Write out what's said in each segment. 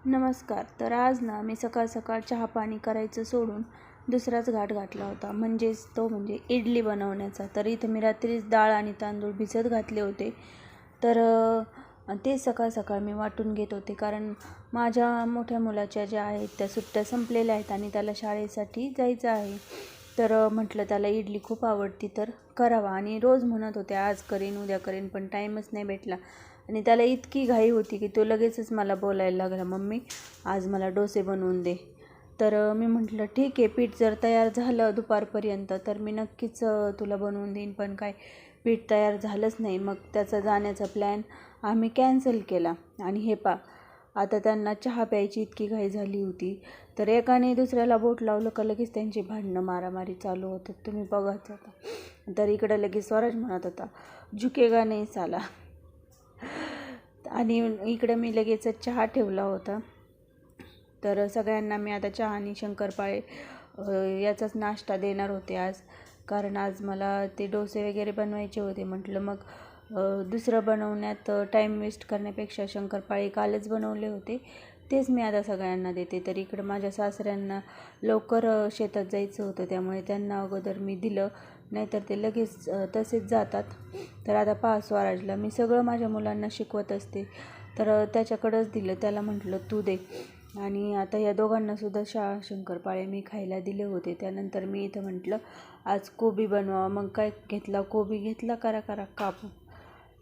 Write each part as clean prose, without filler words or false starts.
नमस्कार. तर आज ना मी सकाळ सकाळ चहा पाणी करायचं सोडून दुसराच घाट घातला होता, म्हणजे इडली बनवण्याचा. तर इथं मी रात्रीच डाळ आणि तांदूळ भिजत घातले होते. तर ते सकाळ सकाळ मी वाटून घेत होते, कारण माझ्या मोठ्या मुलाच्या ज्या आहेत त्या सुट्ट्या संपलेल्या आहेत आणि त्याला शाळेसाठी जायचं आहे. तर म्हटलं त्याला इडली खूप आवडती तर करावा, आणि रोज म्हणत होते आज करीन उद्या करीन, पण टाईमच नाही भेटला. आणि त्याला इतकी घाई होती की तो लगेचच मला बोलायला लागला, मम्मी आज मला डोसे बनवून दे. तर मी म्हटलं ठीक आहे, पीठ जर तयार झालं दुपारपर्यंत तर मी नक्कीच तुला बनवून देईन. पण काय पीठ तयार झालंच नाही. मग त्याचा जाण्याचा प्लॅन आम्ही कॅन्सल केला. आणि हे आता त्यांना चहा प्यायची इतकी घाई झाली होती, तर एकाने दुसऱ्याला बोट लावलं का लगेच त्यांची भांडणं मारामारी चालू होतात. तुम्ही बघाच आता. तर इकडं लगेच स्वराज म्हणत होता झुकेगा नाही साला. आणि इकडं मी लगेचच चहा ठेवला होता. तर सगळ्यांना मी आता चहा आणि शंकरपाळे याचाच नाश्ता देणार होते आज, कारण आज मला ते डोसे वगैरे बनवायचे होते. म्हटलं मग दुसरं बनवण्यात टाईम वेस्ट करण्यापेक्षा शंकरपाळे कालच बनवले होते तेच मी आता सगळ्यांना देते. तर इकडं माझ्या सासऱ्यांना लवकर शेतात जायचं होतं, त्यामुळे त्यांना अगोदर मी दिलं, नाहीतर ते लगेच तसेच जातात. तर आता स्वराजला मी सगळं माझ्या मुलांना शिकवत असते, तर त्याच्याकडंच दिलं. त्याला म्हटलं तू दे. आणि आता या दोघांनासुद्धा शंकरपाळे मी खायला दिले होते. त्यानंतर मी इथं म्हटलं आज कोबी बनवा. मग काय घेतला, कोबी घेतला, करा कापू.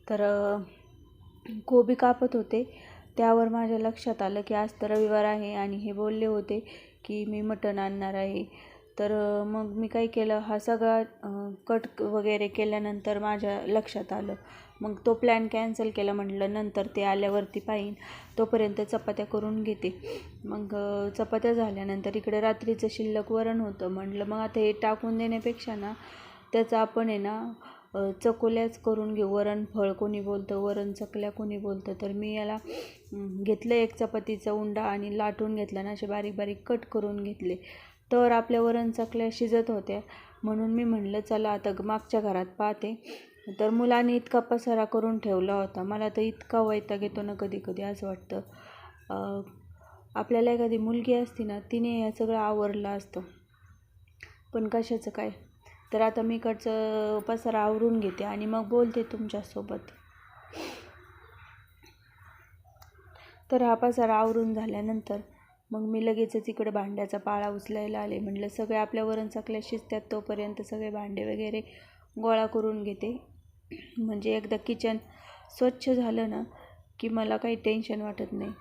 तर कोबी कापत होते त्यावर माझ्या लक्षात आलं की आज तर रविवार आहे आणि हे बोलले होते की मी मटण आणणार आहे. तर मग मी काय केलं, हा सगळा कट वगैरे केल्यानंतर माझ्या लक्षात आलं. मग तो प्लॅन कॅन्सल केला. म्हटलं नंतर ते आल्यावरती पाहीन, तोपर्यंत चपात्या करून घेते. मग चपात्या झाल्यानंतर इकडे रात्रीचं शिल्लक वरण होतं. म्हटलं मग आता हे टाकून देण्यापेक्षा ना त्याचं आपण आहे ना चकोल्याच करून घेऊ. वरण फळ कोणी बोलतं, वरण चकल्या कोणी बोलतं. तर मी याला घेतलं एक चपातीचा उंडा आणि लाटून घेतला ना, असे बारीक बारीक कट करून घेतले. तर आपल्या वरण चकल्या शिजत होत्या, म्हणून मी म्हणलं चला आता मागच्या घरात पाहते. तर मुलांनी इतका पसारा करून ठेवला होता. मला तर इतका वैताग येतो ना कधी कधी. असं वाटतं आपल्याला एखादी मुलगी असती ना, तिने हे सगळं आवरलं असतं, पण कशाचं काय. तर आता मी इकडचं पसारा आवरून घेते आणि मग बोलते तुमच्यासोबत. तर हा पसारा आवरून झाल्यानंतर मग मी लगेचच इकडे भांड्याचा पाळा उचलायला आले. म्हटलं सगळे आपल्या वरण चकल्या शिजतात तोपर्यंत सगळे भांडे वगैरे गोळा करून घेते. म्हणजे एकदा किचन स्वच्छ झालं ना की मला काही टेन्शन वाटत नाही.